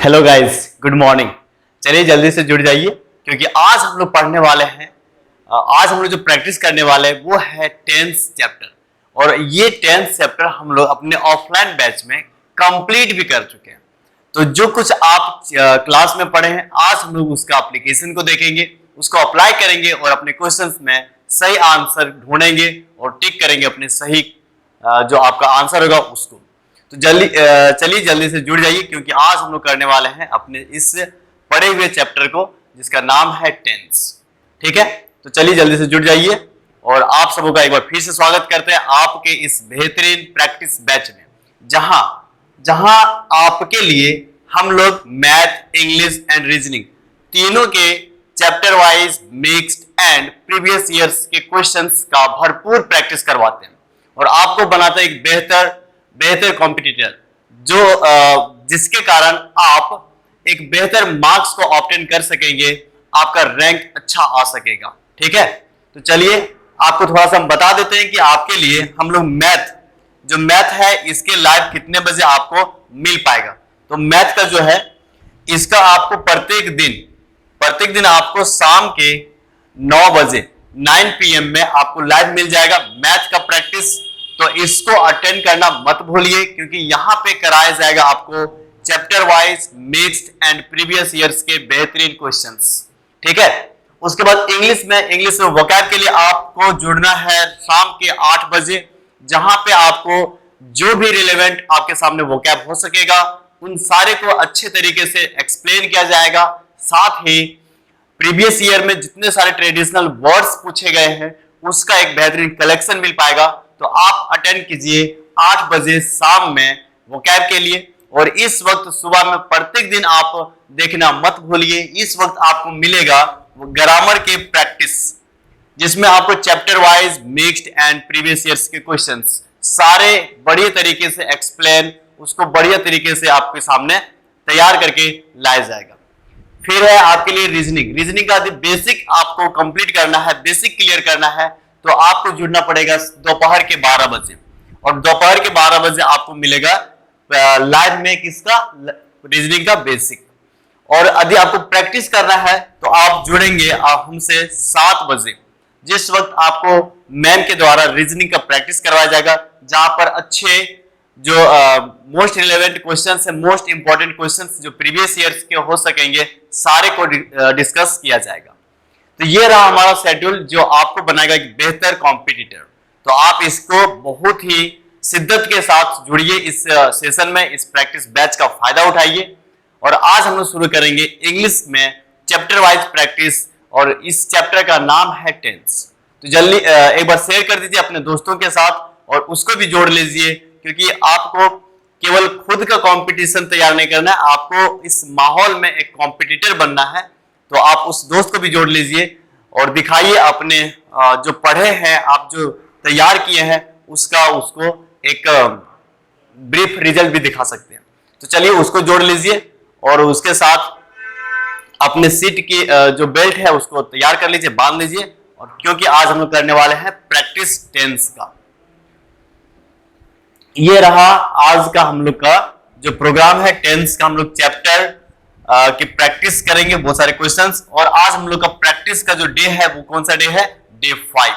Hello guys, good morning. चलिए जल्दी से जुड़ जाइए क्योंकि आज हम लोग पढ़ने वाले हैं। आज हम लोग जो प्रैक्टिस करने वाले हैं वो है 10th चैप्टर। और ये 10th चैप्टर हम लोग अपने ऑफलाइन बैच में कंप्लीट भी कर चुके हैं। तो जो कुछ आप क्लास में पढ़े हैं, आज हम लोग उसका एप्लीकेशन को देखेंगे, उसको अप्लाई करेंगे और अपने क्वेश्चंस में सही आंसर ढूंढेंगे और टिक करेंगे अपने सही जो आपका आंसर होगा उसको। तो चलिए जल्दी से जुड़ जाइए क्योंकि आज हम लोग करने वाले हैं अपने इस पढ़े हुए चैप्टर को जिसका नाम है टेंस। ठीक है, तो चलिए जल्दी से जुड़ जाइए और आप सबों का एक बार फिर से स्वागत करते हैं आपके इस बेहतरीन प्रैक्टिस बैच में, जहां आपके लिए हम लोग मैथ, इंग्लिश एंड रीजनिंग तीनों के chapter wise mixed and previous years के क्वेश्चंस का भरपूर प्रैक्टिस करवाते हैं और आपको बनाते हैं एक बेहतर कॉम्पिटिटर जिसके कारण आप एक बेहतर मार्क्स को ऑब्टेन कर सकेंगे, आपका रैंक अच्छा आ सकेगा। ठीक है, तो चलिए आपको थोड़ा सा हम बता देते हैं कि आपके लिए हम लोग मैथ है इसके लाइव कितने बजे आपको मिल पाएगा। तो मैथ का जो है इसका आपको प्रत्येक दिन आपको शाम के 9 बजे 9 PM में आपको लाइव मिल जाएगा मैथ का प्रैक्टिस। तो इसको अटेंड करना मत भूलिए क्योंकि यहां पे कराया जाएगा आपको chapter wise mixed and previous years के बेहतरीन क्वेश्चंस। ठीक है, उसके बाद इंग्लिश में वोकैब के लिए आपको जुड़ना है शाम के 8 बजे, जहां पे आपको जो भी रिलेवेंट आपके सामने वोकैब हो सकेगा उन सारे को अच्छे तरीके से एक्सप्लेन किया जाएगा। साथ ही प्रीवियस ईयर में जितने सारे ट्रेडिशनल वर्ड्स पूछे गए हैं उसका एक बेहतरीन कलेक्शन मिल पाएगा। तो आप अटेंड कीजिए 8 बजे शाम में वोकैब के लिए। और इस वक्त सुबह में प्रत्येक दिन आप देखना मत भूलिए, इस वक्त आपको मिलेगा वो ग्रामर के प्रैक्टिस जिसमें आपको chapter wise mixed and previous years के क्वेश्चंस सारे बढ़िया तरीके से एक्सप्लेन, उसको बढ़िया तरीके से आपके सामने तैयार करके लाया जाएगा। फिर है आपके लिए रीजनिंग का बेसिक आपको कंप्लीट करना है, बेसिक क्लियर करना है। तो आपको जुड़ना पड़ेगा दोपहर के 12 बजे और दोपहर के 12 बजे आपको मिलेगा लाइव में किसका रीजनिंग का बेसिक। और यदि आपको प्रैक्टिस करना है तो आप जुड़ेंगे हमसे 7 बजे, जिस वक्त आपको मैम के द्वारा रीजनिंग का प्रैक्टिस करवाया जाएगा, जहां पर अच्छे जो मोस्ट रिलेवेंट क्वेश्चंस है, मोस्ट इंपॉर्टेंट क्वेश्चंस जो प्रीवियस ईयर्स के हो सकेंगे सारे को डिस्कस किया जाएगा। तो ये रहा हमारा शेड्यूल जो आपको बनाएगा एक बेहतर कॉम्पिटिटर। तो आप इसको बहुत ही शिद्दत के साथ जुड़िए इस सेशन में, इस प्रैक्टिस बैच का फायदा उठाइए। और आज हम लोग शुरू करेंगे इंग्लिश में चैप्टर वाइज प्रैक्टिस और इस चैप्टर का नाम है टेंस। तो जल्दी एक बार शेयर कर दीजिए अपने दोस्तों के साथ और उसको भी जोड़ लीजिए क्योंकि आपको केवल खुद का कंपटीशन तैयार नहीं करना है, आपको इस माहौल में एक कॉम्पिटिटर बनना है। तो आप उस दोस्त को भी जोड़ लीजिए और दिखाइए अपने जो पढ़े हैं, आप जो तैयार किए हैं उसको एक ब्रीफ रिजल्ट भी दिखा सकते हैं। तो चलिए उसको जोड़ लीजिए और उसके साथ अपने सीट की जो बेल्ट है उसको तैयार कर लीजिए, बांध लीजिए। और क्योंकि आज हम लोग करने वाले हैं प्रैक्टिस टेंस का। ये रहा आज का हम लोग का जो प्रोग्राम है टेंस का। हम लोग चैप्टर की प्रैक्टिस करेंगे, बहुत सारे क्वेश्चंस। और आज हम लोग का प्रैक्टिस का जो डे है वो कौन सा डे है? डे 5।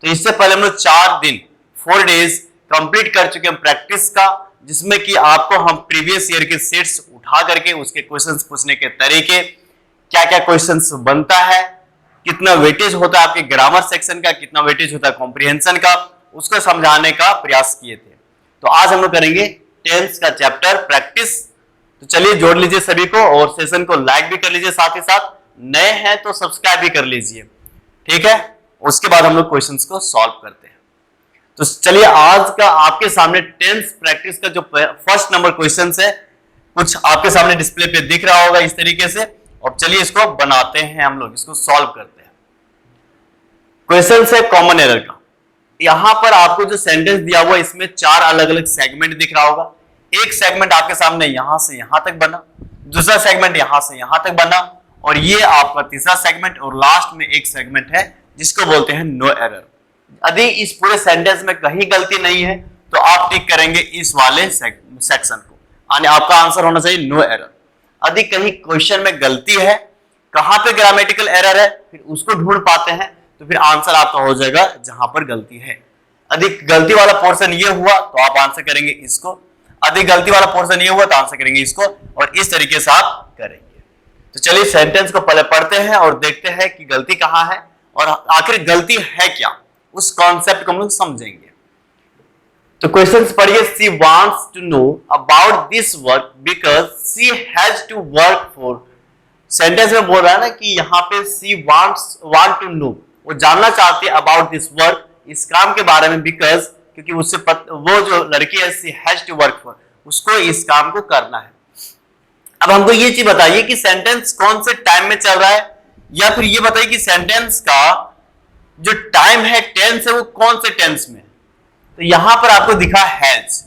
तो इससे पहले हम लोग 4 डेज कंप्लीट कर चुके हैं प्रैक्टिस का, जिसमें कि आपको हम प्रीवियस ईयर के सेट्स उठा करके उसके क्वेश्चंस पूछने के तरीके, क्या क्या क्वेश्चंस बनता है, कितना वेटेज होता है आपके ग्रामर सेक्शन का, कितना वेटेज होता है कॉम्प्रिहेंशन का, उसको समझाने का प्रयास किए थे। तो आज हम लोग करेंगे टेंस का चैप्टर प्रैक्टिस। तो चलिए जोड़ लीजिए सभी को और सेशन को लाइक भी कर लीजिए, साथ ही साथ नए हैं तो सब्सक्राइब भी कर लीजिए। ठीक है, उसके बाद हम लोग क्वेश्चंस को सॉल्व करते हैं। तो चलिए आज का आपके सामने टेंस प्रैक्टिस का जो फर्स्ट नंबर क्वेश्चन है कुछ आपके सामने डिस्प्ले पे दिख रहा होगा इस तरीके से। और चलिए इसको बनाते हैं, हम लोग इसको सॉल्व करते हैं। क्वेश्चन है कॉमन एरर का। यहां पर आपको जो सेंटेंस दिया हुआ इसमें 4 अलग अलग सेगमेंट दिख रहा होगा। एक सेगमेंट आपके सामने यहां से यहां तक बना, दूसरा सेगमेंट यहां से यहां तक बना और ये आपका तीसरा सेगमेंट और लास्ट में एक सेगमेंट है जिसको बोलते हैं नो एरर। यदि इस पूरे सेंटेंस में कहीं गलती नहीं है तो आप टिक करेंगे इस वाले सेक्शन को, यानी आपका आंसर होना चाहिए नो एरर। यदि कहीं क्वेश्चन में गलती है, कहां पे ग्रामेटिकल एरर है, फिर उसको ढूंढ पाते हैं, तो फिर आंसर आपका हो जाएगा जहां पर गलती है। यदि गलती वाला पोर्शन ये हुआ तो आप आंसर करेंगे इसको, यदि गलती वाला पोर्शन ये हुआ तो आंसर करेंगे इसको, और इस तरीके से आप करेंगे। तो चलिए सेंटेंस को पहले पढ़ते हैं और देखते हैं कि गलती कहां है और आखिर गलती है क्या, उस कॉन्सेप्ट को हम लोग समझेंगे। तो क्वेश्चंस पढ़िए। She wants to know about this work because she has to work for. Sentence में बोल रहा है ना कि यहाँ पे शी वांट टू नो, वो जानना चाहती है अबाउट दिस वर्क, इस काम के बारे में, बिकॉज क्योंकि उससे वो जो लड़की है she has to work for, उसको इस काम को करना है। अब हमको ये चीज बताइए कि सेंटेंस कौन से टाइम में चल रहा है, या फिर ये बताइए कि सेंटेंस का जो टाइम है, टेंस है, वो कौन से टेंस में। तो यहां पर आपको दिखा हैज,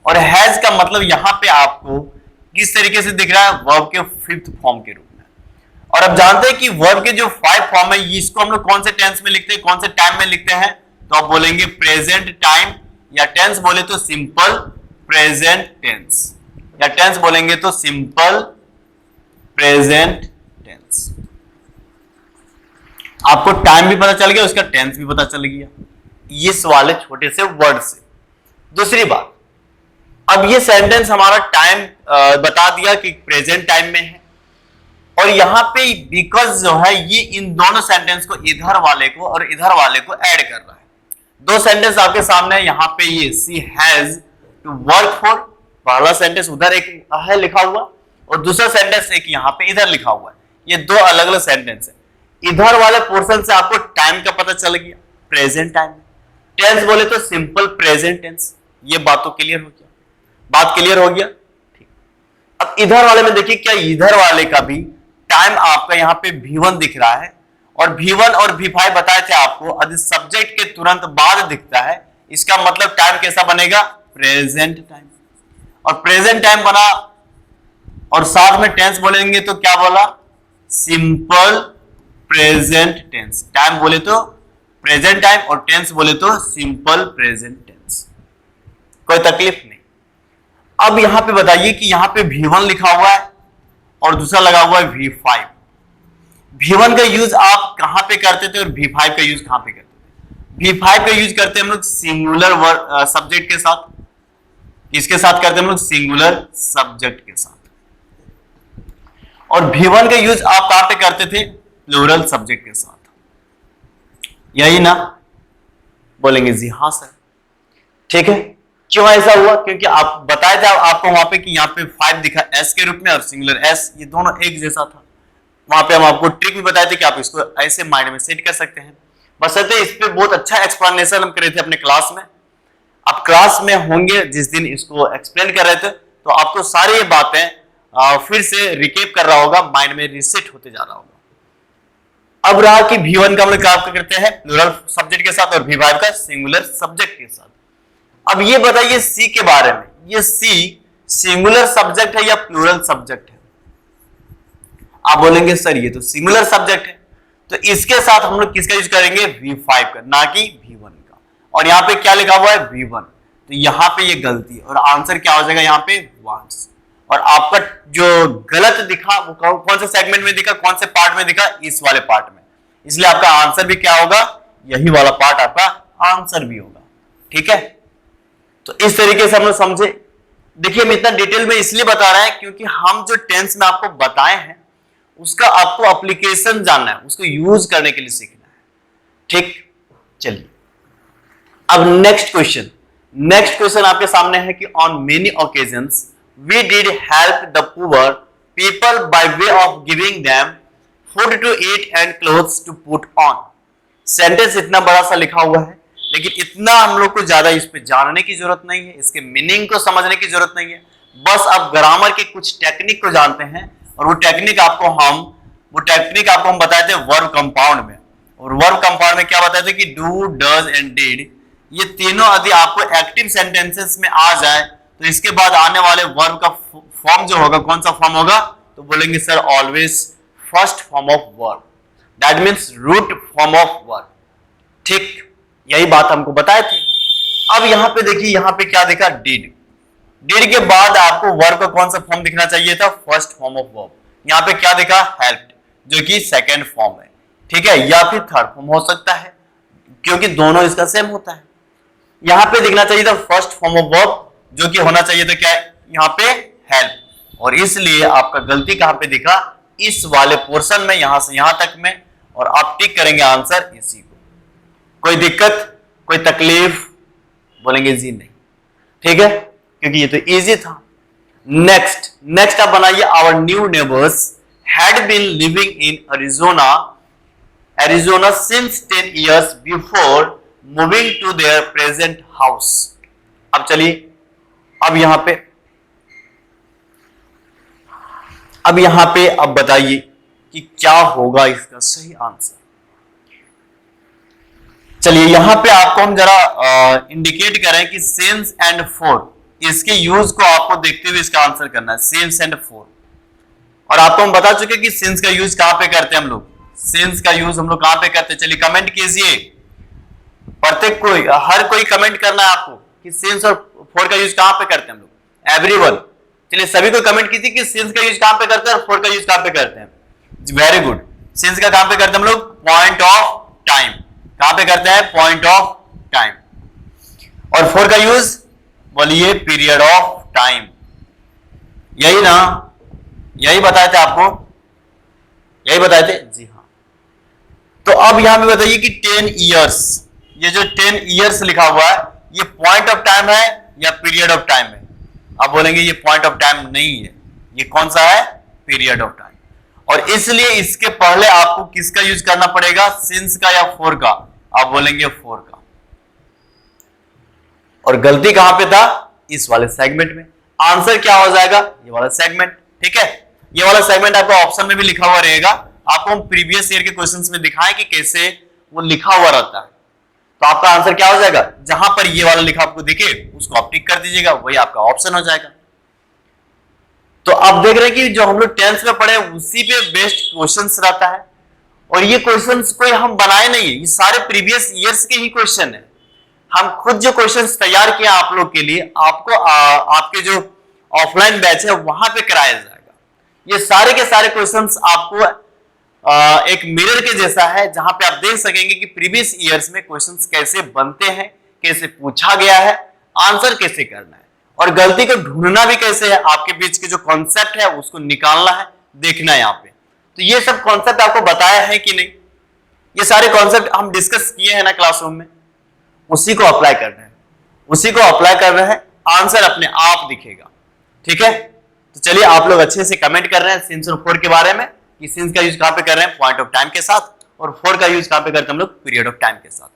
और हैज का मतलब यहां पे आपको किस तरीके से दिख रहा है, वर्ब के फिफ्थ फॉर्म के रूप में। और अब जानते हैं कि वर्ब के जो 5 फॉर्म है, इसको हम लोग कौन से टेंस में लिखते हैं, कौन से टाइम में लिखते हैं, तो आप बोलेंगे प्रेजेंट टाइम, या टेंस बोले तो सिंपल प्रेजेंट टेंस, या टेंस बोलेंगे तो सिंपल प्रेजेंट टेंस। आपको टाइम भी पता चल गया, उसका टेंस भी पता चल गया इस वाले छोटे से वर्ड से। दूसरी बात, अब ये सेंटेंस हमारा टाइम बता दिया कि प्रेजेंट टाइम में है, और यहां पे बिकॉज जो है ये इन दोनों सेंटेंस को, इधर वाले को और इधर वाले को ऐड कर रहा है। दो सेंटेंस आपके सामने है, यहां पे ये she has to work for, पहला सेंटेंस उधर एक है लिखा हुआ, और दूसरा सेंटेंस एक यहां पे इधर लिखा हुआ है। ये दो अलग अलग सेंटेंस है। इधर वाले पोर्शन से आपको टाइम का पता चल गया, प्रेजेंट टाइम। टेंस बोले तो सिंपल प्रेजेंट टेंस। ये बात तो क्लियर हो गया, बात क्लियर हो गया, ठीक। अब इधर वाले में देखिए, क्या इधर वाले का भी टाइम आपका यहाँ पे V1 दिख रहा है, और V1 और V5 बताए थे आपको, यदि सब्जेक्ट के तुरंत बाद दिखता है, इसका मतलब टाइम कैसा बनेगा, प्रेजेंट टाइम। और प्रेजेंट टाइम बना, और साथ में टेंस बोलेंगे तो क्या बोला, सिंपल प्रेजेंट टेंस। टाइम बोले तो प्रेजेंट टाइम, और टेंस बोले तो सिंपल प्रेजेंट टेंस। कोई तकलीफ नहीं। अब यहां पे बताइए कि यहां पे V1 लिखा हुआ है और दूसरा लगा हुआ है V5। V1 का यूज आप कहां पे करते थे और V5 का यूज कहां पे करते थे। V5 का यूज करते हैं हम लोग सिंगुलर सब्जेक्ट के साथ। किसके साथ करते हैं हम लोग, सिंगुलर सब्जेक्ट के साथ। और V1 का यूज आप कहां पे करते थे, प्लूरल सब्जेक्ट के साथ। यही ना, बोलेंगे जी हाँ सर, ठीक है। क्यों ऐसा हुआ, क्योंकि आप बताए थे आपको वहां पे कि यहाँ पे 5 दिखा एस के रूप में, और सिंगुलर एस, ये दोनों एक जैसा था। वहां पे हम आपको ट्रिक भी बताए थे कि आप इसको ऐसे माइंड में सेट कर सकते हैं। बस इस पे बहुत अच्छा एक्सप्लेनेशन हम करे थे अपने क्लास में। आप क्लास में होंगे जिस दिन इसको एक्सप्लेन कर रहे थे, तो आपको सारी ये बातें फिर से रिकेप कर रहा होगा, माइंड में रिसेट होते जा रहा होगा। अब रहा कि V1 का हम लोग क्या करते हैं, प्लूरल सब्जेक्ट के साथ, और V5 का सिंगुलर सब्जेक्ट के साथ। अब ये बताइए सी के बारे में, ये सी सिंगुलर सब्जेक्ट है या प्लूरल सब्जेक्ट है। आप बोलेंगे सर ये तो सिंगुलर सब्जेक्ट है, तो इसके साथ हम लोग किसका यूज करेंगे, V5 का, ना कि V1 का। और यहां पे क्या लिखा हुआ है, V1, तो यहां पे ये गलती है, और आंसर क्या हो जाएगा यहाँ पे, वांट्स। और आपका जो गलत दिखा वो कौन से सेगमेंट में दिखा, कौन से पार्ट में दिखा, इस वाले पार्ट में। इसलिए आपका आंसर भी क्या होगा, यही वाला पार्ट आपका आंसर भी होगा, ठीक है। तो इस तरीके से हम लोग समझे। देखिए हम इतना डिटेल में इसलिए बता रहे हैं क्योंकि हम जो टेंस में आपको बताए हैं उसका आपको एप्लीकेशन जानना है, उसको यूज करने के लिए सीखना है, ठीक। चलिए अब नेक्स्ट क्वेश्चन आपके सामने है कि on many occasions we did help the poor people by way of giving them food to eat and clothes to put on. Sentence इतना बड़ा सा लिखा हुआ है, लेकिन इतना हम लोग को ज्यादा इस पे जानने की जरूरत नहीं है, इसके मीनिंग को समझने की जरूरत नहीं है। बस आप ग्रामर के कुछ टेक्निक को जानते हैं, और वो टेक्निक आपको हम बताए थे वर्ब कंपाउंड में। और वर्ब कंपाउंड में क्या बताए थे कि डू, डज एंड डिड, ये तीनों यदि आपको एक्टिव सेंटेंसेस में आ जाए तो इसके बाद आने वाले वर्ब का फॉर्म जो होगा, कौन सा फॉर्म होगा, तो बोलेंगे sir always first form of verb, that means root form of verb, ठीक। यही बात हमको बताए थे। अब यहां पे देखिए, यहां पे क्या देखा, डिड। डिड के बाद आपको वर्ब का कौन सा फॉर्म दिखना चाहिए था? First form of verb. यहाँ पे क्या दिखा? हेल्प्ड, जो कि सेकेंड फॉर्म है, ठीक है, या फिर थर्ड फॉर्म हो सकता है, क्योंकि दोनों इसका सेम होता है। यहाँ पे दिखना चाहिए था फर्स्ट फॉर्म ऑफ वर्ब, जो कि होना चाहिए था क्या? यहाँ पे हेल्प, और इसलिए आपका गलती कहां पे दिखा? इस वाले पोर्शन में, यहां से यहां तक में, और आप टिक करेंगे आंसर इसी को। कोई दिक्कत, कोई तकलीफ? बोलेंगे जी नहीं, ठीक है, क्योंकि ये तो इजी था। नेक्स्ट आप बनाइए, our new neighbours had been living in Arizona since 10 years before moving to their present house. अब चलिए, अब यहां पे अब बताइए कि क्या होगा इसका सही आंसर। चलिए, यहां पे आपको हम जरा इंडिकेट करें कि सिंस एंड फॉर, इसके यूज को आपको देखते हुए इसका आंसर करना है, सिंस एंड फॉर। और आपको हम बता चुके कि सिंस का यूज कहां पे करते हैं हम लोग, सिंस का यूज हम लोग कहां पे करते हैं। चलिए कमेंट कीजिए, प्रत्येक कोई, हर कोई कमेंट करना है आपको कि सिंस और फॉर का यूज कहां पे करते हैं हम लोग, एवरीवन। चलिए सभी को कमेंट कीजिए कि सिंस का यूज कहां पे करते हैं और फॉर का यूज कहां पे करते हैं। Very good. सिंस का कहां पे करते हैं हम लोग? Point of time. कहां पे करते हैं? Point of time. और फॉर का यूज बोलिए, पीरियड ऑफ टाइम। यही ना, यही बताए थे आपको, यही बताए थे जी हाँ। तो अब यहां पे बताइए कि 10 years, ये जो 10 years लिखा हुआ है, ये पॉइंट ऑफ टाइम है या पीरियड ऑफ टाइम है? आप बोलेंगे ये पॉइंट ऑफ टाइम नहीं है, ये कौन सा है? Period of time. और इसलिए इसके पहले आपको किसका यूज करना पड़ेगा? सिंस का या फॉर का? आप बोलेंगे फॉर का। और गलती कहां पे था? इस वाले सेगमेंट में। आंसर क्या हो जाएगा? ये वाला सेगमेंट, ठीक है। ये वाला सेगमेंट आपको ऑप्शन में भी लिखा हुआ रहेगा। आपको हम प्रीवियस ईयर के क्वेश्चंस में दिखाएं कि कैसे वो लिखा हुआ रहता है। तो आपका आंसर क्या हो जाएगा? जहां पर ये वाला लिखा आपको दिखे उसको आप टिक कर दीजिएगा, वही आपका ऑप्शन हो जाएगा। तो आप देख रहे हैं कि जो हम लोग टेंथ में पढ़े उसी पे बेस्ड क्वेश्चंस रहता है। और ये क्वेश्चंस कोई हम बनाए नहीं है, ये सारे प्रीवियस ईयर्स के ही क्वेश्चन है। हम खुद जो क्वेश्चंस तैयार किए आप लोग के लिए, आपको आपके जो ऑफलाइन बैच है वहां पे कराया जाएगा। ये सारे के सारे क्वेश्चंस आपको एक मिरर के जैसा है, जहां पे आप देख सकेंगे कि प्रीवियस ईयर्स में क्वेश्चंस कैसे बनते हैं, कैसे पूछा गया है, आंसर कैसे करना है, और गलती को ढूंढना भी कैसे है। आपके बीच के जो कॉन्सेप्ट है उसको निकालना है, देखना है यहाँ पे। तो ये सब कॉन्सेप्ट आपको बताया है कि नहीं? ये सारे कॉन्सेप्ट हम डिस्कस किए हैं ना क्लासरूम में, उसी को अप्लाई कर रहे हैं, उसी को अप्लाई कर रहे हैं, आंसर अपने आप दिखेगा, ठीक है। तो चलिए, आप लोग अच्छे से कमेंट कर रहे हैं सिंस और फॉर के बारे में, कि सिंस का यूज कहां पे कर रहे हैं? पॉइंट ऑफ टाइम के साथ, और फॉर का यूज कहां पे करते हैं हम लोग? पीरियड ऑफ टाइम के साथ।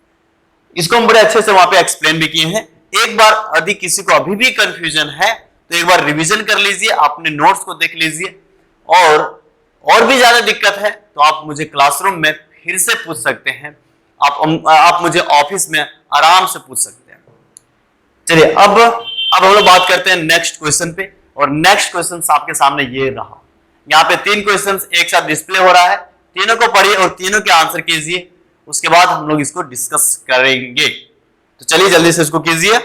इसको हम बड़े अच्छे से वहां पे एक्सप्लेन भी किए हैं। एक बार यदि किसी को अभी भी कंफ्यूजन है तो एक बार रिवीजन कर लीजिए, अपने नोट्स को देख लीजिए, और भी ज्यादा दिक्कत है तो आप मुझे क्लासरूम में फिर से पूछ सकते हैं, आप मुझे ऑफिस में आराम से पूछ सकते हैं। चलिए, अब हम लोग बात करते हैं नेक्स्ट क्वेश्चन पे, और नेक्स्ट क्वेश्चन आपके सामने ये रहा। यहाँ पे 3 क्वेश्चंस एक साथ डिस्प्ले हो रहा है, तीनों को पढ़िए और तीनों के आंसर कीजिए, उसके बाद हम लोग इसको डिस्कस करेंगे। तो चलिए जल्दी से इसको कीजिए,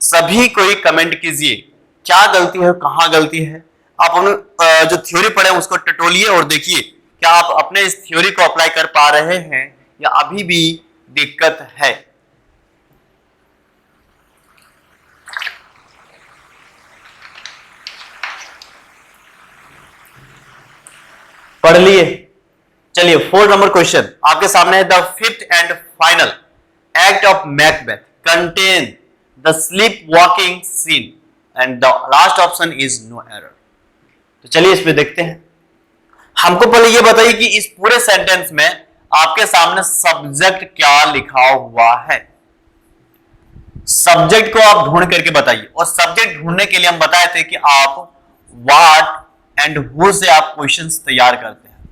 सभी कोई कमेंट कीजिए, क्या गलती है, कहां गलती है। आप जो थ्योरी पढ़े उसको टटोलिए और देखिए क्या आप अपने इस थ्योरी को अप्लाई कर पा रहे हैं या अभी भी दिक्कत है। पढ़ लिए? चलिए, 4 नंबर क्वेश्चन आपके सामने है। The fifth and final act of Macbeth contain the sleep walking scene and the last option is no error. तो चलिए इसमें देखते हैं। हमको पहले ये बताइए कि इस पूरे सेंटेंस में आपके सामने सब्जेक्ट क्या लिखा हुआ है। सब्जेक्ट को आप ढूंढ करके बताइए, और सब्जेक्ट ढूंढने के लिए हम बताए थे कि आप व्हाट एंड हु से आप क्वेश्चंस तैयार करते हैं,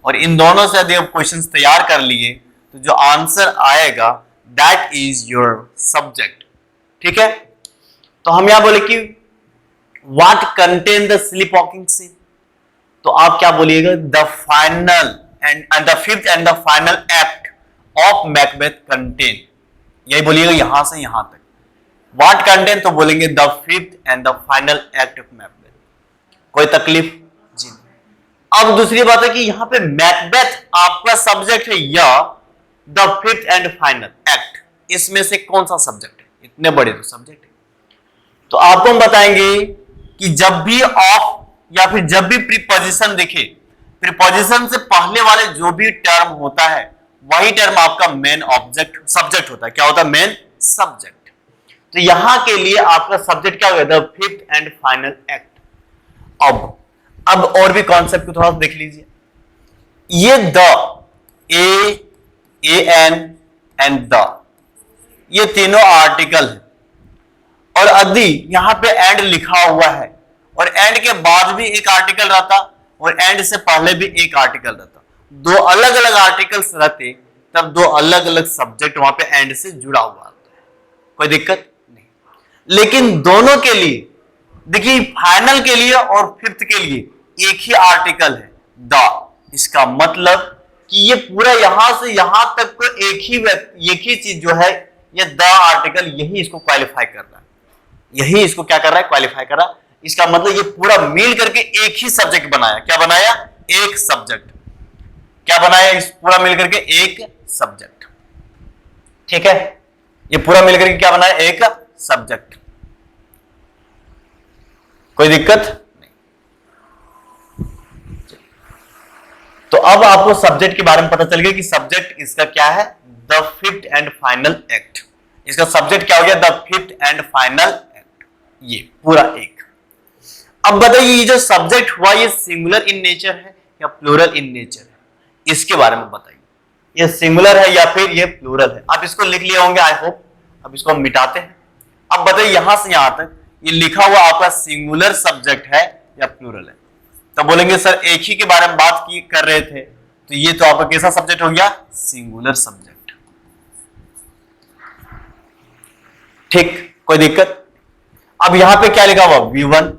और इन दोनों से यदि आप क्वेश्चंस तैयार कर लिए तो जो आंसर आएगा दैट इज योर सब्जेक्ट, ठीक है। तो हम यहां बोले कि what contain the sleep walking scene, तो आप क्या बोलिएगा? The final and the fifth and the final act of Macbeth contain, यही बोलिएगा यहां से यहां तक। व्हाट कंटेन, तो बोलेंगे the fifth and the final act of Macbeth. कोई तकलीफ जी नहीं। अब दूसरी बात है कि यहां पे मैकबेथ आपका सब्जेक्ट है या the fifth and final act, इसमें से कौन सा सब्जेक्ट है? इतने बड़े तो सब्जेक्ट है। तो आपको हम बताएंगे कि जब भी ऑफ या फिर जब भी प्रीपोजिशन दिखे, प्रीपोजिशन से पहले वाले जो भी टर्म होता है वही टर्म आपका मेन ऑब्जेक्ट सब्जेक्ट होता है। क्या होता है? Main subject. तो यहां के लिए आपका सब्जेक्ट क्या होगा? The fifth and final act. अब और भी कॉन्सेप्ट को थोड़ा सा देख लीजिए। ये the, a an and the, ये तीनों आर्टिकल है और यदि यहां पे एंड लिखा हुआ है और एंड के बाद भी एक आर्टिकल रहता और एंड से पहले भी एक आर्टिकल रहता, दो अलग अलग आर्टिकल्स रहते, तब दो अलग अलग सब्जेक्ट वहां पे एंड से जुड़ा हुआ होता है, कोई दिक्कत नहीं। लेकिन दोनों के लिए देखिए, फाइनल के लिए और फिफ्थ के लिए एक ही आर्टिकल है द। इसका मतलब कि ये पूरा यहां से यहां तक को एक ही चीज जो है, ये द आर्टिकल यही इसको क्वालिफाई कर रहा है, यही इसको क्या कर रहा है? क्वालिफाई कर रहा है। इसका मतलब ये पूरा मिल करके एक ही सब्जेक्ट बनाया। क्या बनाया? एक सब्जेक्ट। क्या बनाया? इस पूरा मिल करके एक सब्जेक्ट। ठीक है, ये पूरा मिल करके क्या बनाया? एक सब्जेक्ट। कोई दिक्कत नहीं। तो अब आपको सब्जेक्ट के बारे में पता चल गया कि सब्जेक्ट इसका क्या है? The fifth and final act. इसका सब्जेक्ट क्या हो गया? The fifth and final act, ये पूरा एक। अब बताइए, ये जो सब्जेक्ट हुआ ये सिंगुलर इन नेचर है या प्लूरल इन नेचर है? इसके बारे में बताइए, ये सिंगुलर है या फिर ये प्लूरल है? आप इसको लिख लिए होंगे आई होप। अब इसको हम मिटाते हैं। अब बताइए, यहां से यहां तक ये लिखा हुआ आपका सिंगुलर सब्जेक्ट है या प्लूरल है? तो बोलेंगे सर एक ही के बारे में बात कर रहे थे, तो ये तो आपका कैसा सब्जेक्ट हो गया? Singular subject. ठीक, कोई दिक्कत? अब यहां पे क्या लिखा हुआ? V1।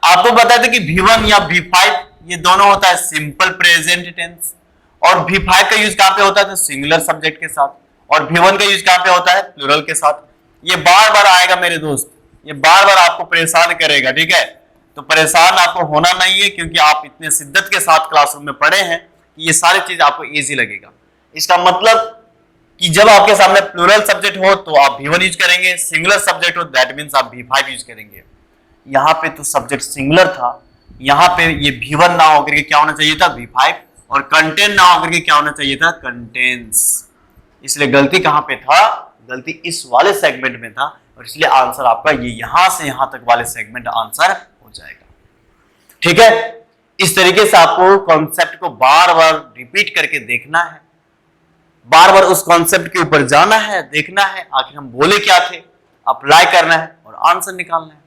आपको बताया था कि V1 या V5 ये दोनों होता है सिंपल प्रेजेंट टेंस, और V5 का यूज कहां पे होता है? तो सिंगुलर सब्जेक्ट के साथ, और V1 का यूज कहां पे होता है? प्लूरल के साथ। ये बार बार आएगा मेरे दोस्त, ये बार बार आपको परेशान करेगा, ठीक है? तो परेशान आपको होना नहीं है, क्योंकि आप इतने शिद्दत के साथ क्लासरूम में पढ़े हैं कि ये सारी चीज आपको इजी लगेगा। इसका मतलब कि जब आपके सामने प्लूरल सब्जेक्ट हो तो आप V1 यूज करेंगे, सिंगुलर सब्जेक्ट हो दैट मींस आप V5 यूज करेंगे। यहां पे तो सब्जेक्ट सिंगुलर था, यहां पे ये V1 ना होकर के क्या होना चाहिए था? V5, और कंटेंट ना होकर के क्या होना चाहिए था? कंटेंट्स। इसलिए गलती कहां पे था? गलती इस वाले सेगमेंट में था, और इसलिए आंसर आपका ये यहां से यहां तक वाले सेगमेंट आंसर हो जाएगा। ठीक है, इस तरीके से आपको कॉन्सेप्ट को बार बार रिपीट करके देखना है, बार बार उस कॉन्सेप्ट के ऊपर जाना है, देखना है आखिर हम बोले क्या थे, अप्लाई करना है और आंसर निकालना है।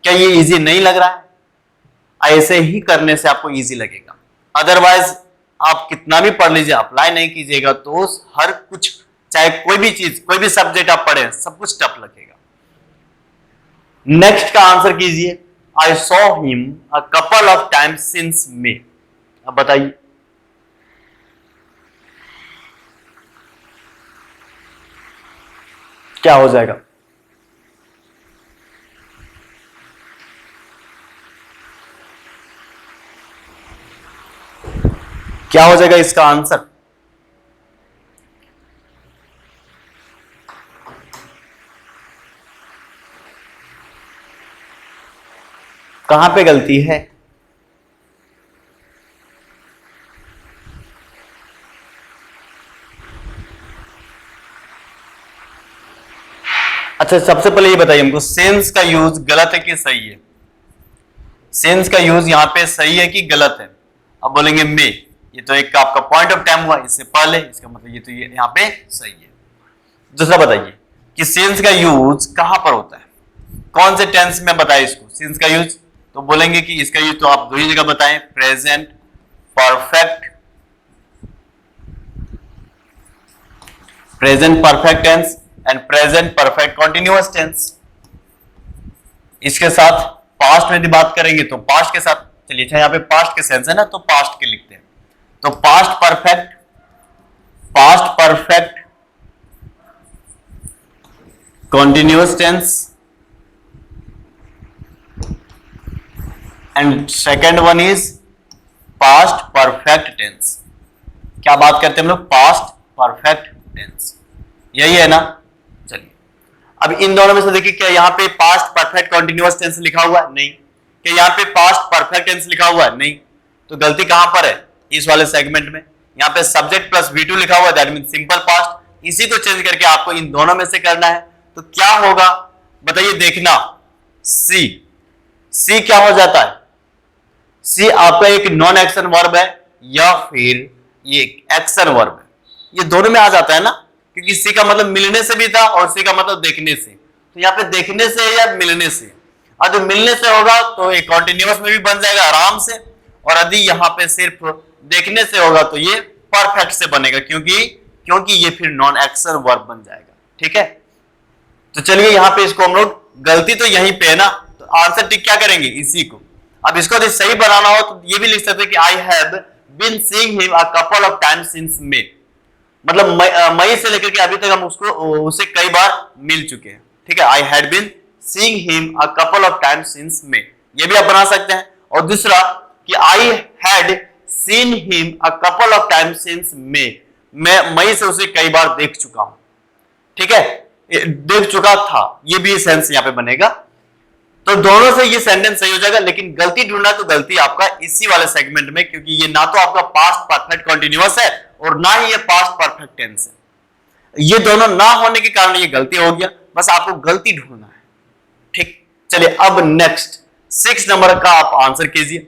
क्या ये इजी नहीं लग रहा है? ऐसे ही करने से आपको इजी लगेगा, अदरवाइज आप कितना भी पढ़ लीजिए, अप्लाई नहीं कीजिएगा तो हर कुछ, चाहे कोई भी चीज, कोई भी सब्जेक्ट आप पढ़े, सब कुछ टफ लगेगा। नेक्स्ट का आंसर कीजिए। I saw him a couple of times since May. अब बताइए, क्या हो जाएगा? क्या हो जाएगा इसका आंसर? कहां पे गलती है? अच्छा, सबसे पहले ये बताइए हमको, सेंस का यूज गलत है कि सही है? सेंस का यूज यहां पे सही है कि गलत है? अब बोलेंगे मे, ये तो एक आपका पॉइंट ऑफ टाइम हुआ इससे पहले, इसका मतलब ये तो ये यहां पे सही है। दूसरा बताइए कि सेंस का यूज कहां पर होता है, कौन से टेंस में बताए इसको सेंस का यूज? तो बोलेंगे कि इसका यूज तो आप दो ही जगह बताएं, present perfect, present perfect tense and present perfect continuous tense. इसके साथ पास्ट में भी बात करेंगे तो पास्ट के साथ, चलिए अच्छा यहाँ पे पास्ट के सेंस है ना, तो पास्ट के लिखते हैं, तो past perfect continuous tense, and second one is past perfect tense. क्या बात करते हैं हम लोग? past perfect tense, यही है ना? चलिए अब इन दोनों में से देखिए, क्या यहाँ पे past perfect continuous tense लिखा हुआ है? नहीं। क्या यहाँ पे past perfect tense लिखा हुआ है? नहीं। तो गलती कहां पर है? इस वाले सेगमेंट में। यहाँ पे सब्जेक्ट प्लस V2 लिखा हुआ है, दैट मीन सिंपल पास्ट। इसी को चेंज करके आपको इन दोनों में से करना है। तो क्या होगा बताइए, देखना। सी क्या हो जाता है? सी आपका एक नॉन एक्शन वर्ब है या फिर ये एक्शन वर्ब है, ये दोनों में आ जाता है ना, क्योंकि सी का मतलब मिलने से भी था और सी का मतलब देखने से। तो यहाँ पे देखने से या मिलने से, यदि मिलने से होगा तो एक कॉन्टिन्यूअस में भी बन जाएगा आराम से, और यदि यहाँ पे सिर्फ देखने से होगा तो ये परफेक्ट से बनेगा, क्योंकि ये फिर नॉन एक्शन वर्ब बन जाएगा। ठीक है, तो चलिए यहाँ पे इसको हम लोग, गलती तो यहीं पे है ना, तो आंसर टिक क्या करेंगे? इसी को। अब इसको यदि सही बनाना हो तो ये भी लिख सकते हैं कि I have been seeing him a couple of times since May, मतलब मई से लेकर के अभी तक हम उसे कई बार मिल चुके हैं। ठीक है, I had been seeing him a couple of times since May, ये भी आप बना सकते हैं। और दूसरा कि I had seen him a couple of times since May, मैं मई से उसे कई बार देख चुका हूं। ठीक है, देख चुका था, ये भी सेंस यहां पे बनेगा। तो दोनों से ये सेंटेंस सही हो जाएगा, लेकिन गलती ढूंढना तो गलती आपका इसी वाले सेगमेंट में, क्योंकि ये ना तो आपका पास्ट परफेक्ट कंटीन्यूअस है और ना ही ये पास्ट परफेक्ट टेंस है। ये दोनों ना होने के कारण ये गलती हो गया, बस आपको गलती ढूंढना है। ठीक, चलिए अब नेक्स्ट 6 नंबर का आप आंसर कीजिए।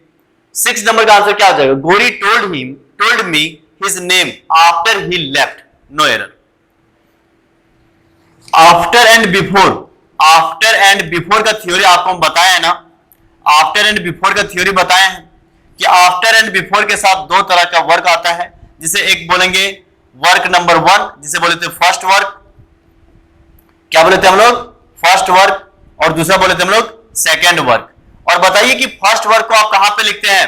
6 नंबर का आंसर क्या हो जाएगा? Gori told me his name after he left, no error. After and before का थ्योरी आपको हम बताया है ना, आफ्टर एंड बिफोर का थ्योरी बताया है कि आफ्टर एंड बिफोर के साथ दो तरह का वर्क आता है, जिसे एक बोलेंगे वर्क नंबर 1, जिसे बोले थे फर्स्ट वर्क। क्या बोले थे हम लोग? First work. और दूसरा बोले थे हम लोग सेकेंड वर्क। और बताइए कि फर्स्ट वर्क को आप कहां पे लिखते हैं?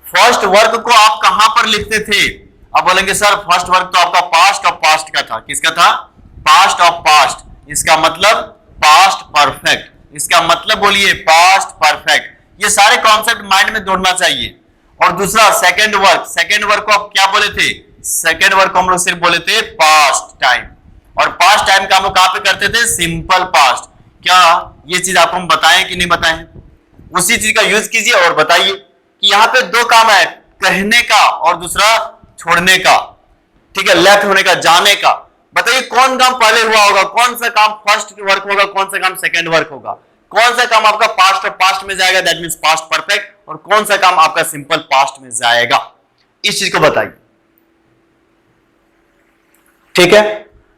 फर्स्ट वर्क को आप कहां पर लिखते थे? आप बोलेंगे सर फर्स्ट वर्क तो आपका पास्ट ऑफ पास्ट का था। किसका था? Past of past. इसका मतलब पास्ट परफेक्ट। इसका मतलब बोलिए पास्ट परफेक्ट। ये सारे कॉन्सेप्ट माइंड में जोड़ना चाहिए। और दूसरा सेकेंड वर्क को आप क्या बोले थे? सेकेंड वर्क को हम लोग सिर्फ बोले थे पास्ट टाइम। और पास्ट टाइम का हम लोग कहां पे करते थे? Simple past. क्या ये चीज आपको हम बताएं कि नहीं बताएं? उसी चीज का यूज कीजिए और बताइए कि यहाँ पे दो काम है, कहने का और दूसरा छोड़ने का। ठीक है, लेफ्ट होने का, जाने का। बताइए कौन काम पहले हुआ होगा? कौन सा काम फर्स्ट वर्क होगा? कौन सा काम सेकंड वर्क होगा? कौन सा काम आपका पास्ट और पास्ट में जाएगा, दैट मींस पास्ट परफेक्ट, और कौन सा काम आपका सिंपल पास्ट में जाएगा? इस चीज को बताइए। ठीक है,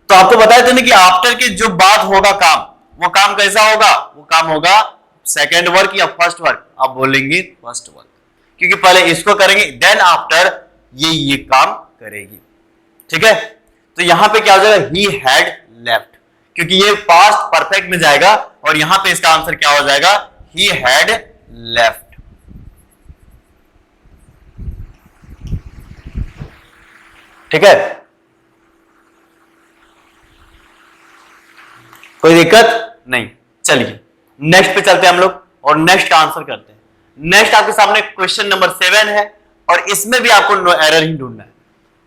तो आपको बताया था ना कि आफ्टर के जो बाद होगा काम, वो काम कैसा होगा? वो काम होगा सेकेंड वर्क या फर्स्ट वर्क? आप बोलेंगे फर्स्ट वर्क, क्योंकि पहले इसको करेंगे देन आफ्टर ये काम करेगी। ठीक है, तो यहां पे क्या हो जाएगा? ही हैड लेफ्ट, क्योंकि ये पास्ट परफेक्ट में जाएगा, और यहां पे इसका आंसर क्या हो जाएगा? He had left. ठीक है, कोई दिक्कत नहीं। चलिए नेक्स्ट पे चलते हैं हम लोग और नेक्स्ट का आंसर करते हैं। नेक्स्ट आपके सामने क्वेश्चन नंबर 7 है, और इसमें भी आपको नो एरर ही ढूंढना है।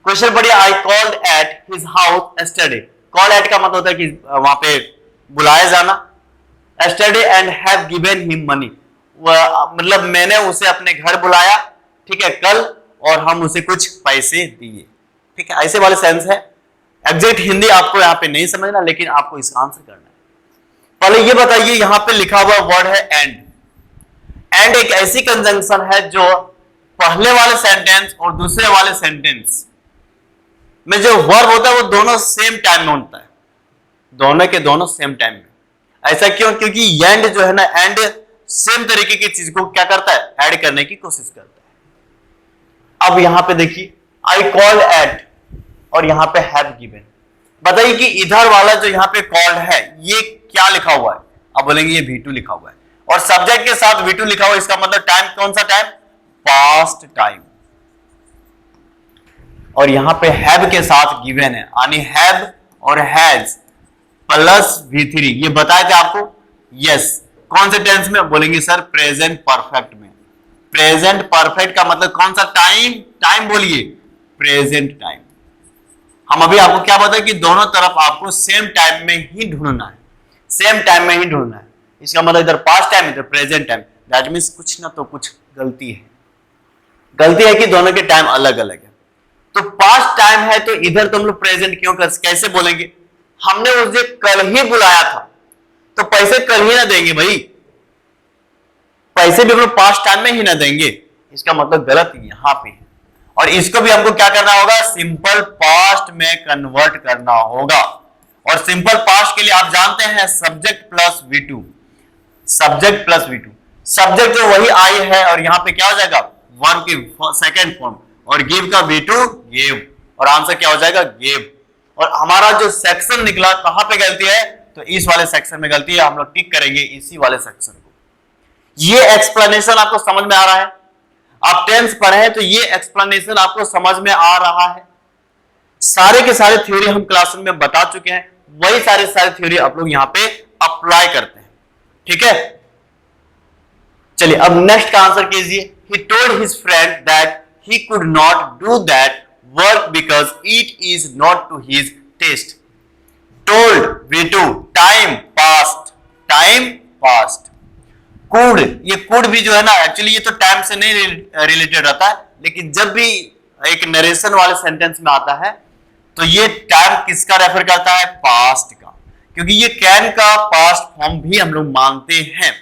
क्वेश्चन बढ़िया, I called at his house yesterday. Call at का मतलब होता है कि वहां पे बुलाया जाना। Yesterday and have given him money, मतलब मैंने उसे अपने घर बुलाया, ठीक है, कल, और हम उसे कुछ पैसे दिए। ठीक है, ऐसे वाले सेंस है। एग्जैक्ट हिंदी आपको यहाँ पे नहीं समझना, लेकिन आपको इसका आंसर करना है। पहले ये बताइए, यहां पे लिखा हुआ वर्ड है एंड। एंड एक ऐसी कंजंक्शन है जो पहले वाले सेंटेंस और दूसरे वाले सेंटेंस में जो वर्ब होता है वो दोनों सेम टाइम में होता है, दोनों के दोनों सेम टाइम में। ऐसा क्यों? क्योंकि एंड जो है ना, एंड सेम तरीके की चीज को क्या करता है? ऐड करने की कोशिश करता है। अब यहां पे देखिए, आई कॉल्ड एट और यहां पे हैव गिवन। बताइए कि इधर वाला जो यहां पे कॉल्ड है, ये क्या लिखा हुआ है? आप बोलेंगे ये V2 लिखा हुआ है, और सब्जेक्ट के साथ V2 लिखा हुआ है। इसका मतलब टाइम कौन सा टाइम? Past time. और यहां पे हैव के साथ गिवन है, यानी हैव और हैज प्लस V3, ये बताए थे आपको। यस, कौन से टेंस में बोलेंगे सर? प्रेजेंट परफेक्ट में। प्रेजेंट परफेक्ट का मतलब कौन सा? टाइम। टाइम बोलिए, प्रेजेंट टाइम। हम अभी आपको क्या बताए कि दोनों तरफ आपको सेम टाइम में ही ढूंढना है, सेम टाइम में ही ढूंढना है। इसका मतलब इधर पास्ट टाइम, इधर प्रेजेंट टाइम। दैट मीन्स कुछ ना तो कुछ गलती है। गलती है कि दोनों के टाइम अलग अलग है। तो पास्ट टाइम है तो इधर तो हम लोग प्रेजेंट क्यों कैसे बोलेंगे? हमने उसे कल ही बुलाया था, तो पैसे कल ही ना देंगे भाई, पैसे भी हम लोग पास्ट टाइम में ही ना देंगे। इसका मतलब गलत यहां पे है। और इसको भी हमको क्या करना होगा? सिंपल पास्ट में कन्वर्ट करना होगा। और सिंपल पास्ट के लिए आप जानते हैं subject plus V2, subject plus V2। Subject जो वही आई है और यहां पे क्या हो जाएगा? वन की सेकेंड फॉर्म, और गिव का V2 गिव, और आंसर क्या हो जाएगा? गिव। और हमारा जो सेक्शन निकला कहां पे गलती है? तो इस वाले सेक्शन में गलती है, हम लोग टिक करेंगे इसी वाले सेक्शन को। ये एक्सप्लेनेशन आपको समझ में आ रहा है? आप टेंस पढ़े हैं तो ये एक्सप्लेनेशन आपको समझ में आ रहा है? सारे के सारे थ्योरी हम क्लासरूम में बता चुके हैं, वही सारे थ्योरी आप लोग यहां पे अप्लाई करते हैं। ठीक है, चलिए अब नेक्स्ट का आंसर कीजिए। He told his friend that he could not do that work because it is not to his taste. Told V2, time past, time past. Could, ये could भी जो है ना, एक्चुअली ये तो टाइम से नहीं रिलेटेड रहता है, लेकिन जब भी एक नरेशन वाले सेंटेंस में आता है तो ये टाइम किसका रेफर करता है? पास्ट का, क्योंकि ये कैन का पास्ट फॉर्म भी हम लोग मानते हैं।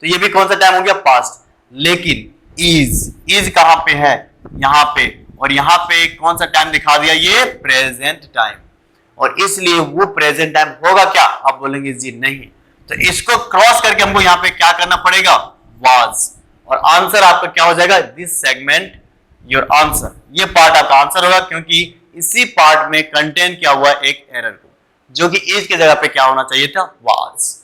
तो ये भी कौन सा टाइम हो गया? पास्ट। लेकिन इज कहां पे है? यहां पे, और यहां पे कौन सा टाइम दिखा दिया? ये प्रेजेंट टाइम। और इसलिए वो प्रेजेंट टाइम होगा क्या? आप बोलेंगे जी नहीं, तो इसको क्रॉस करके हमको यहां पे क्या करना पड़ेगा? वाज। और आंसर आपका क्या हो जाएगा? This segment your answer. ये पार्ट आपका आंसर होगा, क्योंकि इसी पार्ट में कंटेन किया हुआ एक एरर को, जो कि इज की जगह पे क्या होना चाहिए था? वाज।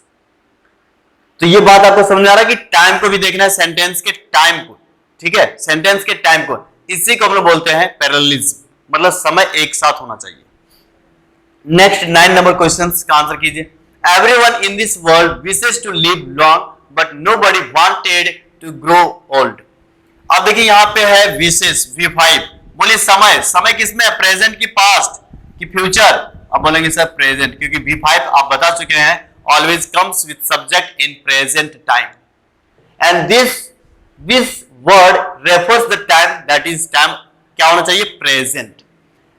तो ये बात आपको समझ आ रहा है कि टाइम को भी देखना है, सेंटेंस के टाइम को। ठीक है, सेंटेंस के टाइम को, इसी को हम लोग बोलते हैं पैरेललिज्म, मतलब समय एक साथ होना चाहिए। नेक्स्ट 9 नंबर क्वेश्चन का आंसर कीजिए। Everyone in this world wishes to live long but nobody wanted to grow old. अब देखिए यहां पे है विशेस V5, बोलिए समय। समय किसमें है? प्रेजेंट की पास्ट की फ्यूचर? अब बोलेंगे सर प्रेजेंट, क्योंकि V5 आप बता चुके हैं always comes with subject in present time, and this word refers the time, that is time क्या होना चाहिए? present.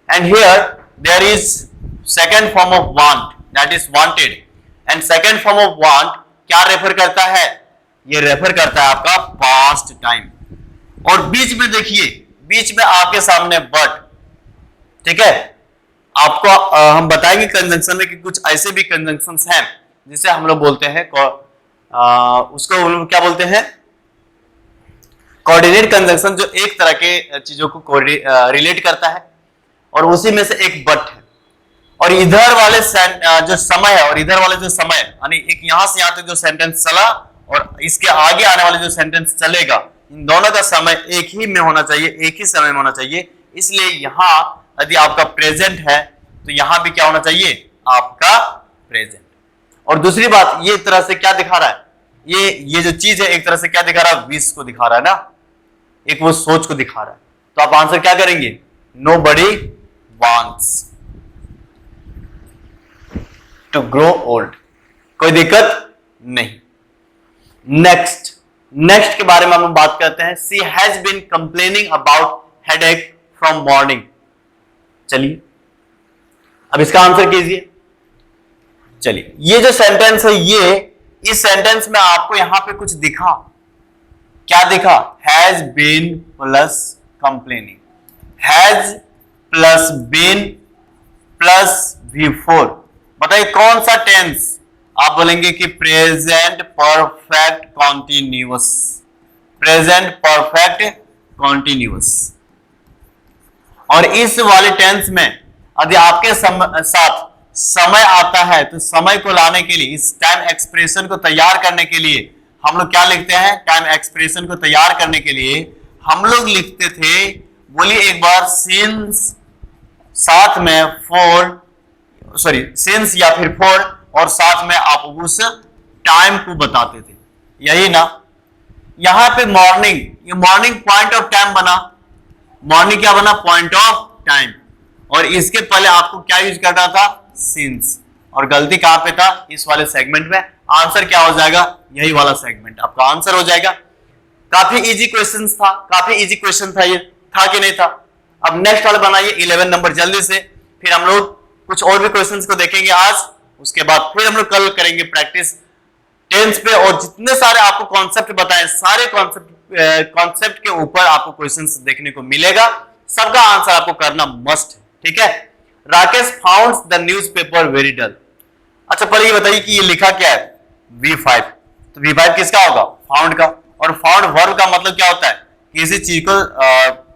And here there is second form of want, that is wanted, and second form of want क्या refer करता है? ये refer करता है आपका past time। और बीच में देखिए, बीच में आपके सामने but, ठीक है, आपको हम बताएंगे कंजंक्शन में कि कुछ ऐसे भी कंजंक्शंस हैं जिसे हम लोग बोलते हैं उसको क्या बोलते हैं? कोऑर्डिनेट कंजंक्शन, जो एक तरह के चीजों को रिलेट करता है, और उसी में से एक बट है। और इधर वाले जो समय है और इधर वाले जो समय, यानी एक यहां से यहां तक जो सेंटेंस चला और इसके आगे आने वाले जो सेंटेंस चलेगा, इन दोनों का समय एक ही में होना चाहिए, एक ही समय में होना चाहिए। इसलिए यहां यदि आपका प्रेजेंट है तो यहां भी क्या होना चाहिए? आपका प्रेजेंट। और दूसरी बात, ये एक तरह से क्या दिखा रहा है? ये जो चीज है एक तरह से क्या दिखा रहा है? विश को दिखा रहा है ना, एक वो सोच को दिखा रहा है। तो आप आंसर क्या करेंगे? Nobody wants to grow old. कोई दिक्कत नहीं। नेक्स्ट के बारे में हम बात करते हैं। She has been complaining about headache from morning. चलिए अब इसका आंसर कीजिए। चलिए, ये जो सेंटेंस है, ये इस सेंटेंस में आपको यहां पे कुछ दिखा, क्या दिखा? Has been plus complaining, has plus been plus V4। बताइए कौन सा टेंस? आप बोलेंगे कि present perfect continuous, present perfect continuous. और इस वाले टेंस में यदि आपके साथ समय आता है तो समय को लाने के लिए, इस टाइम एक्सप्रेशन को तैयार करने के लिए हम लोग क्या लिखते हैं? टाइम एक्सप्रेशन को तैयार करने के लिए हम लोग लिखते थे, बोलिए एक बार, सिंस साथ में सिंस या फिर फॉर और साथ में आप उस टाइम को बताते थे, यही ना। यहां पे मॉर्निंग, ये मॉर्निंग पॉइंट ऑफ टाइम बना, मॉर्निंग क्या बना, पॉइंट ऑफ टाइम। और इसके पहले आपको क्या यूज करना था, सिंस, और गलती कहां पे था, इस वाले सेगमेंट में। आंसर क्या हो जाएगा, यही वाला सेगमेंट आपका आंसर हो जाएगा। काफी इजी क्वेश्चन था, काफी इजी क्वेश्चन था, ये था कि नहीं था। अब नेक्स्ट वाला बनाइए 11 नंबर जल्दी से, फिर हम लोग कुछ और भी क्वेश्चंस को देखेंगे आज, उसके बाद फिर हम लोग कल करेंगे प्रैक्टिस टेंस पे। और जितने सारे आपको कॉन्सेप्ट बताए, सारे कॉन्सेप्ट के ऊपर आपको क्वेश्चंस देखने को मिलेगा, सबका आंसर आपको करना मस्ट है, ठीक है। Rakesh founds the newspaper very dull. अच्छा पहले ये बताइए कि ये लिखा क्या है, V5, तो V5 किसका होगा, फाउंड का। और फाउंड वर्ब का मतलब क्या होता है, किसी चीज को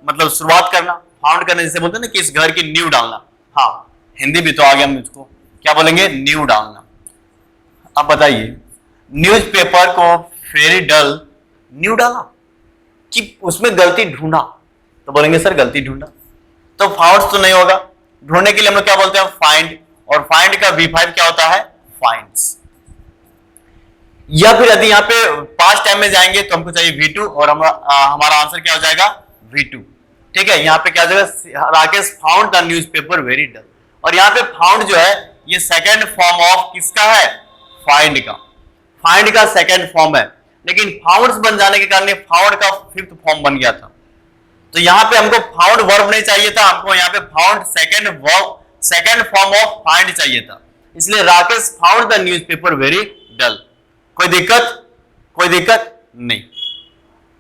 मतलब शुरुआत करना, फाउंड करना, जैसे बोलते हैं ना कि इस घर की नींव डालना। हाँ हिंदी भी तो आ गया मुझको, क्या बोलेंगे, नींव डालना। अब बताइए न्यूज़पेपर को वेरी डल, न्यू डाला कि उसमें गलती ढूंढा, तो बोलेंगे सर गलती ढूंढा, तो फाउंड्स तो नहीं होगा। ढूंढने के लिए हम लोग क्या बोलते हैं, फाइंड, और फाइंड का V5 क्या होता है, फाइंड्स। या फिर यदि यहाँ पे पास्ट टाइम में जाएंगे तो हमको चाहिए V2, और हमारा आंसर क्या हो जाएगा, V2, ठीक है। यहाँ पे क्या हो जाएगा, Rakesh found the newspaper very dull. और यहाँ पे फाउंड जो है ये सेकेंड फॉर्म ऑफ किसका है, फाइंड का, फाइंड का सेकेंड फॉर्म है। लेकिन फाउंड्स बन जाने के कारण फाउंड का फिफ्थ फॉर्म बन गया था। तो यहाँ पे हमको फाउंड वर्ब नहीं चाहिए था, हमको यहाँ पे found second form of find चाहिए था। इसलिए Rakesh found the newspaper very dull. कोई दिक्कत, कोई दिक्कत नहीं।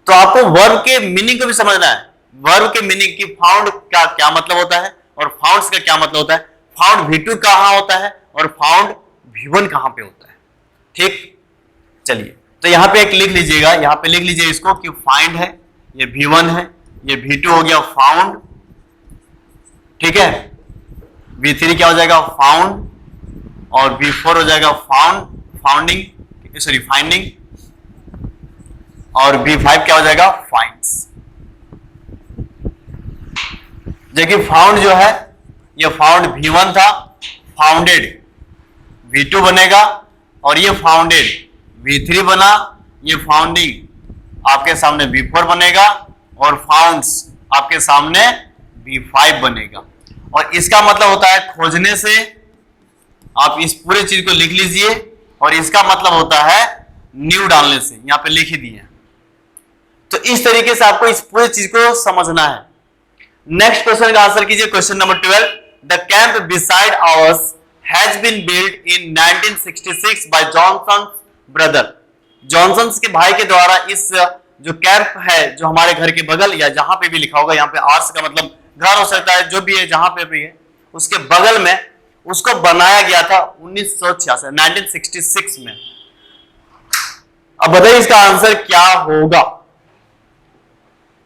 तो आपको वर्ब के मीनिंग को भी समझना है, वर्ब के मीनिंग की फाउंड का क्या मतलब होता है और फाउंड्स का क्या मतलब होता है, फाउंड V2 कहां होता है और फाउंड V1 कहां पे होता है, ठीक। चलिए तो यहां पे एक लिख लीजिएगा, यहां पे लिख लीजिए इसको कि फाइंड है, ये V1 है, ये V2 हो गया फाउंड, ठीक है। V3 क्या हो जाएगा, फाउंड, और V4 हो जाएगा फाउंडिंग, सॉरी फाइंडिंग, और V5 क्या हो जाएगा, फाइंड्स। देखिए फाउंड जो है ये फाउंड V1 था, फाउंडेड V2 बनेगा, और ये फाउंडेड V3 बना, ये फाउंडिंग आपके सामने V4 बनेगा, और फाउंड्स आपके सामने V5 बनेगा। और इसका मतलब होता है खोजने से, आप इस पूरे चीज को लिख लीजिए, और इसका मतलब होता है न्यू डालने से, यहां पे लिख ही दिए। तो इस तरीके से आपको इस पूरी चीज को समझना है। नेक्स्ट क्वेश्चन का आंसर कीजिए, question number 12। The camp beside ours has been build in 1966 by Johnson brother. Johnson के भाई के द्वारा इस जो कैंप है, जो हमारे घर के बगल, या जहां पे भी लिखा होगा, यहाँ पे आर्स का मतलब घर हो सकता है, जो भी है जहां पे भी है उसके बगल में, उसको बनाया गया था 1966 में। अब बताइए इसका आंसर क्या होगा।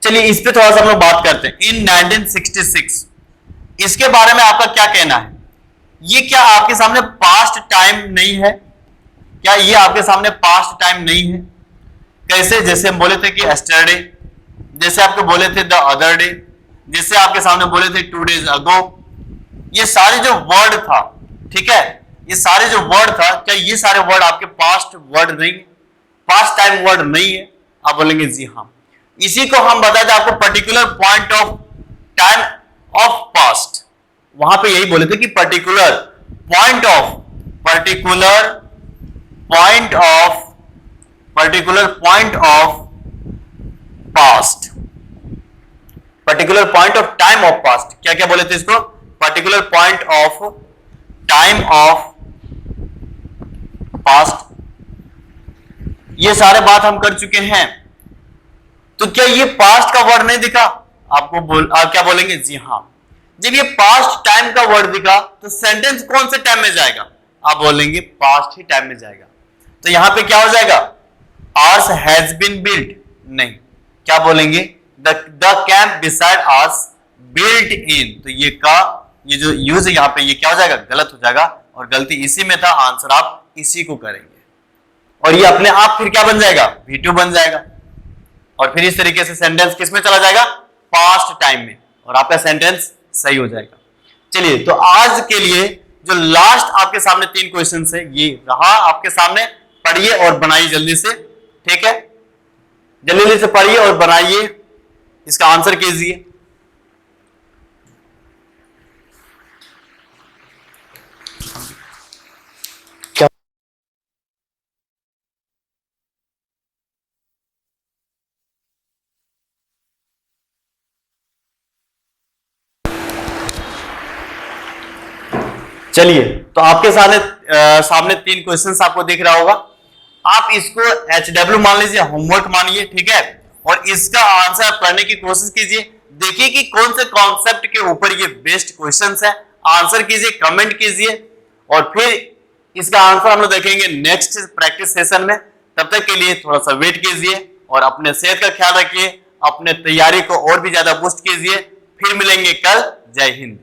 चलिए इस पे थोड़ा सा हम लोग बात करते हैं। इन 1966 इसके बारे में आपका क्या कहना है, ये क्या आपके सामने पास्ट टाइम नहीं है, क्या ये आपके सामने पास्ट टाइम नहीं है। कैसे, जैसे हम बोले थे कि एस्टरडे, जैसे आपको बोले थे द अदर डे, जैसे आपके सामने बोले थे 2 days अगो। ये सारे जो वर्ड था, ठीक है, ये सारे जो वर्ड था, क्या ये सारे वर्ड आपके पास्ट वर्ड नहीं है, पास्ट टाइम वर्ड नहीं है। आप बोलेंगे जी हाँ। इसी को हम बताते हैं आपको particular point of time of past, वहां पे यही बोले थे कि particular point of past, particular point of time of past. क्या क्या बोले थे इसको, particular point of time of past. ये सारे बात हम कर चुके हैं। तो क्या ये पास्ट का वर्ड नहीं दिखा आपको, आप क्या बोलेंगे, जी हाँ। जब ये पास्ट टाइम का वर्ड दिखा तो सेंटेंस कौन से टाइम में जाएगा, आप बोलेंगे पास्ट ही टाइम में जाएगा। तो यहां पे क्या हो जाएगा, आर्स हैज बीन बिल्ट, नहीं, क्या बोलेंगे, the camp beside ours built in. तो ये जो यूज है यहां पे, ये क्या हो जाएगा, गलत हो जाएगा, और गलती इसी में था, आंसर आप इसी को करेंगे। और ये अपने आप फिर क्या बन जाएगा, V2 बन जाएगा, और फिर इस तरीके से सेंटेंस किस में चला जाएगा, पास्ट टाइम में, और आपका सेंटेंस सही हो जाएगा। चलिए तो आज के लिए जो लास्ट आपके सामने 3 क्वेश्चन है ये रहा आपके सामने, पढ़िए और बनाइए जल्दी से, ठीक है, जल्दी से पढ़िए और बनाइए, इसका आंसर कीजिए। चलिए, तो आपके सामने 3 क्वेश्चंस आपको दिख रहा होगा, आप इसको HW मान लीजिए, होमवर्क मानिए, ठीक है, और इसका आंसर आप करने की कोशिश कीजिए, देखिए कि कौन से कॉन्सेप्ट के ऊपर ये बेस्ट क्वेश्चंस है, आंसर कीजिए, कमेंट कीजिए, और फिर इसका आंसर हम लोग देखेंगे नेक्स्ट प्रैक्टिस सेशन में। तब तक के लिए थोड़ा सा वेट कीजिए और अपने सेहत का ख्याल रखिए, अपने तैयारी को और भी ज्यादा बूस्ट कीजिए। फिर मिलेंगे कल। जय हिंद।